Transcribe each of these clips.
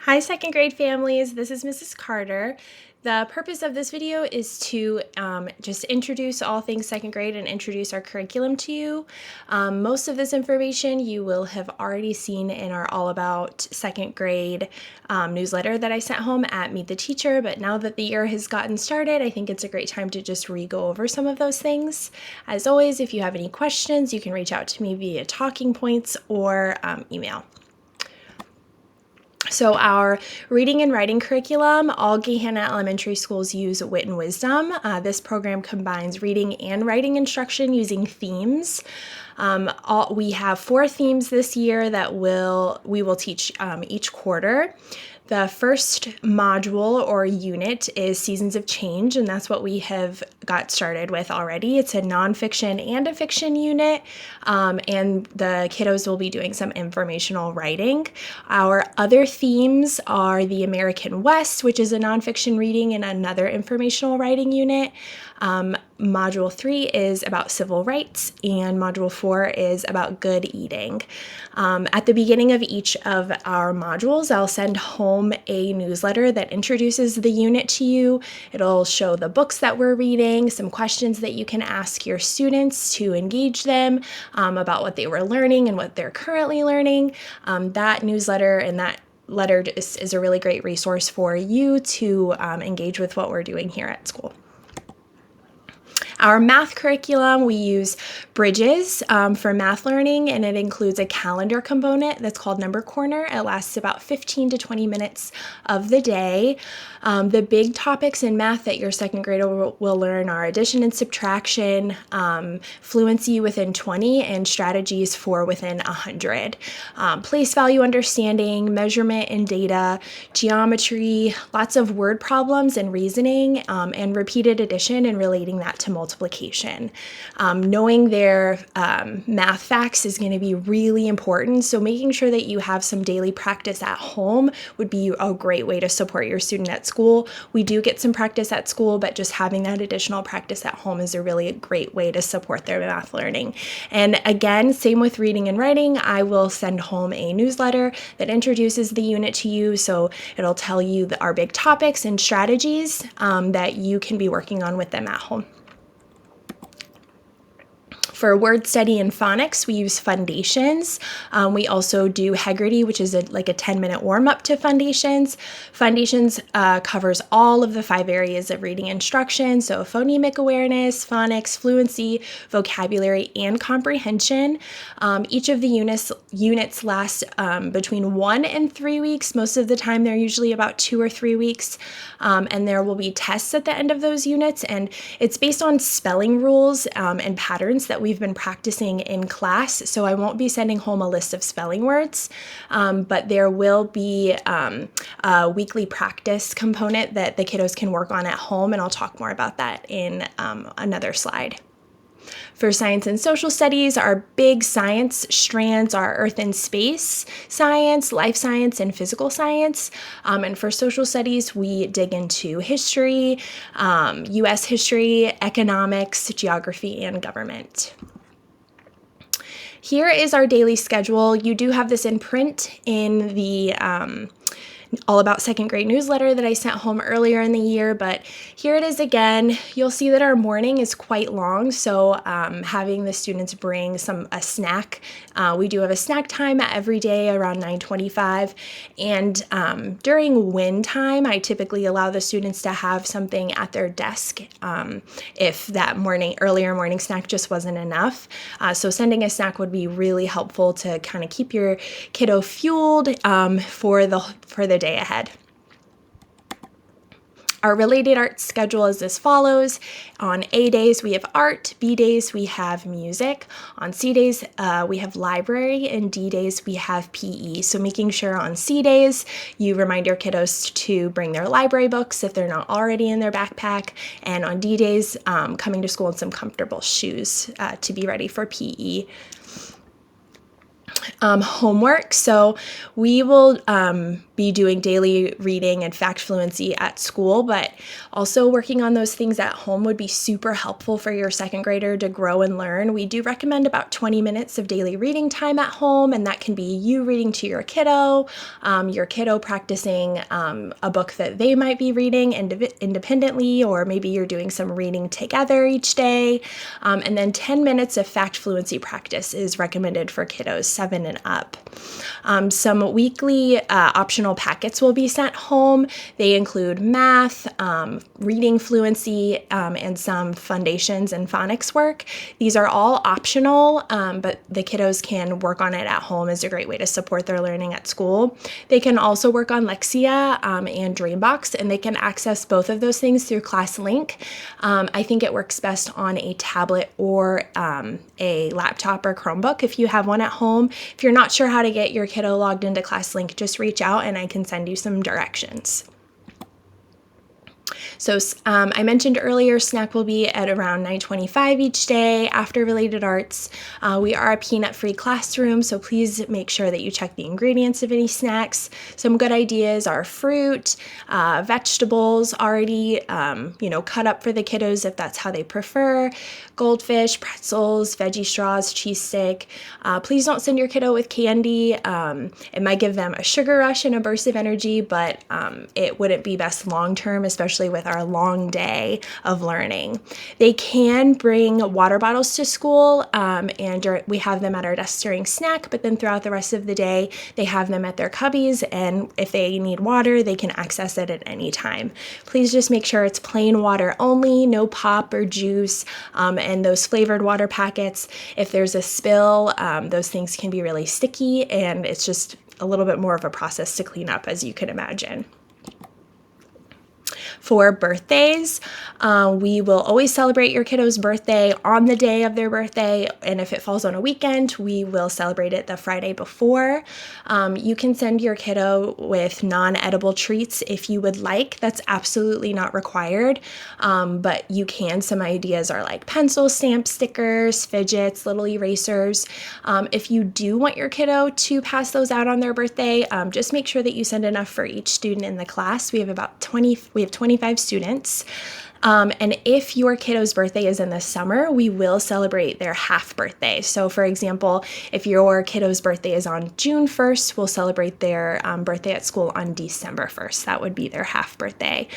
Hi, second grade families. This is Mrs. Carter. The purpose of this video is to just introduce all things second grade and introduce our curriculum to you. Most of this information you will have already seen in our All About Second Grade newsletter that I sent home at Meet the Teacher, but now that the year has gotten started, I think it's a great time to just re-go over some of those things. As always, if you have any questions, you can reach out to me via talking points or email. So our reading and writing curriculum, all Gahanna Elementary Schools use Wit and Wisdom. This program combines reading and writing instruction using themes. We have 4 themes this year that we will teach each quarter. The first module or unit is Seasons of Change, and that's what we have got started with already. It's a nonfiction and a fiction unit, and the kiddos will be doing some informational writing. Our other themes are the American West, which is a nonfiction reading and another informational writing unit. Module 3 is about civil rights, and Module 4 is about good eating. At the beginning of each of our modules, I'll send home a newsletter that introduces the unit to you. It'll show the books that we're reading, some questions that you can ask your students to engage them about what they were learning and what they're currently learning. That newsletter and that letter is a really great resource for you to engage with what we're doing here at school. Our math curriculum, we use Bridges for math learning, and it includes a calendar component that's called Number Corner. It lasts about 15 to 20 minutes of the day. The big topics in math that your second grader will learn are addition and subtraction, fluency within 20, and strategies for within 100. Place value understanding, measurement and data, geometry, lots of word problems and reasoning, and repeated addition and relating that to multiplication. Knowing their math facts is going to be really important, so making sure that you have some daily practice at home would be a great way to support your student at school. We do get some practice at school, but just having that additional practice at home is a really great way to support their math learning. And again, same with reading and writing. I will send home a newsletter that introduces the unit to you, so it'll tell you our big topics and strategies that you can be working on with them at home. For word study and phonics, we use Fundations. We also do Heggerty, which is like a 10-minute warm-up to Fundations. Fundations covers all of the 5 areas of reading instruction, so phonemic awareness, phonics, fluency, vocabulary, and comprehension. Each of the units last between 1 and 3 weeks. Most of the time, they're usually about 2 or 3 weeks, and there will be tests at the end of those units, and it's based on spelling rules and patterns that we've been practicing in class, so I won't be sending home a list of spelling words, but there will be a weekly practice component that the kiddos can work on at home, and I'll talk more about that in another slide. For science and social studies, our big science strands are earth and space science, life science, and physical science. And for social studies, we dig into history, U.S. history, economics, geography, and government. Here is our daily schedule. You do have this in print in the All About Second Grade newsletter that I sent home earlier in the year, but here it is again. You'll see that our morning is quite long, so having the students bring a snack. We do have a snack time every day around 9:25, and during win time, I typically allow the students to have something at their desk if that earlier morning snack just wasn't enough. So sending a snack would be really helpful to kind of keep your kiddo fueled for the day ahead. Our related arts schedule is as follows. On A days, we have art. B days, we have music. On C days, we have library. And D days, we have PE. So making sure on C days, you remind your kiddos to bring their library books if they're not already in their backpack. And on D days, coming to school in some comfortable shoes to be ready for PE. Homework. So we will be doing daily reading and fact fluency at school, but also working on those things at home would be super helpful for your second grader to grow and learn. We do recommend about 20 minutes of daily reading time at home, and that can be you reading to your kiddo practicing a book that they might be reading independently, or maybe you're doing some reading together each day. And then 10 minutes of fact fluency practice is recommended for kiddos 7 and up. Some weekly optional packets will be sent home. They include math, reading fluency, and some foundations and phonics work. These are all optional, but the kiddos can work on it at home as a great way to support their learning at school. They can also work on Lexia and Dreambox, and they can access both of those things through ClassLink. I think it works best on a tablet or a laptop or Chromebook if you have one at home. If you're not sure how to get your kiddo logged into ClassLink, just reach out and I can send you some directions. So I mentioned earlier, snack will be at around 9:25 each day after related arts. We are a peanut-free classroom, so please make sure that you check the ingredients of any snacks. Some good ideas are fruit, vegetables already, cut up for the kiddos if that's how they prefer, goldfish, pretzels, veggie straws, cheese stick. Please don't send your kiddo with candy. It might give them a sugar rush and a burst of energy, but it wouldn't be best long-term, especially with our long day of learning. They can bring water bottles to school, and we have them at our desk during snack, but then throughout the rest of the day, they have them at their cubbies, and if they need water, they can access it at any time. Please just make sure it's plain water only, no pop or juice, and those flavored water packets. If there's a spill, those things can be really sticky, and it's just a little bit more of a process to clean up, as you can imagine. For birthdays, we will always celebrate your kiddo's birthday on the day of their birthday, and if it falls on a weekend, we will celebrate it the Friday before. You can send your kiddo with non-edible treats if you would like. That's absolutely not required, but you can. Some ideas are like pencil stamp stickers, fidgets, little erasers. If you do want your kiddo to pass those out on their birthday, just make sure that you send enough for each student in the class. We have 25 students. And if your kiddo's birthday is in the summer, we will celebrate their half birthday. So for example, if your kiddo's birthday is on June 1st, we'll celebrate their birthday at school on December 1st. That would be their half birthday.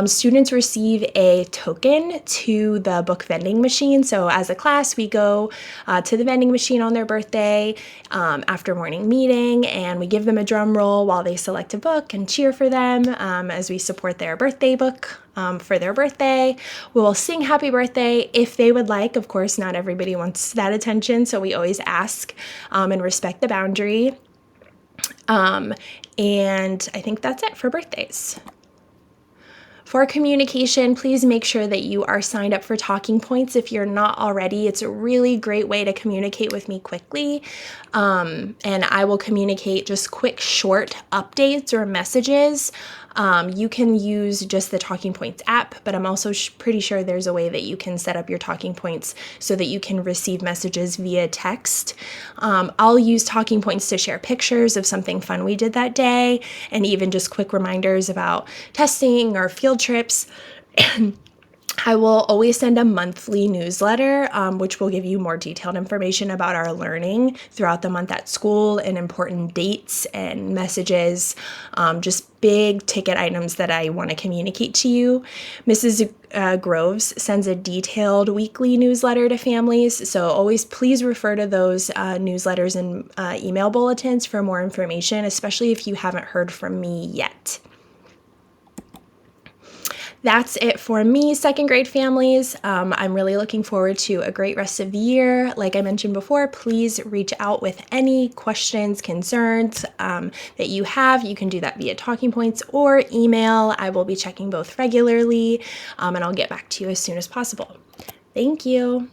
Students receive a token to the book vending machine. So as a class, we go to the vending machine on their birthday after morning meeting, and we give them a drum roll while they select a book and cheer for them as we support their birthday book for their birthday. We will sing happy birthday if they would like. Of course, not everybody wants that attention, so we always ask and respect the boundary. And I think that's it for birthdays. For communication, please make sure that you are signed up for Talking Points if you're not already. It's a really great way to communicate with me quickly, and I will communicate just quick, short updates or messages. You can use just the Talking Points app, but I'm also pretty sure there's a way that you can set up your Talking Points so that you can receive messages via text. I'll use Talking Points to share pictures of something fun we did that day, and even just quick reminders about testing or field trips. I will always send a monthly newsletter, which will give you more detailed information about our learning throughout the month at school and important dates and messages, just big ticket items that I want to communicate to you. Mrs. Groves sends a detailed weekly newsletter to families, so always please refer to those newsletters and email bulletins for more information, especially if you haven't heard from me yet. That's it for me, second grade families. I'm really looking forward to a great rest of the year. Like I mentioned before, please reach out with any questions, concerns that you have. You can do that via Talking Points or email. I will be checking both regularly, and I'll get back to you as soon as possible. Thank you.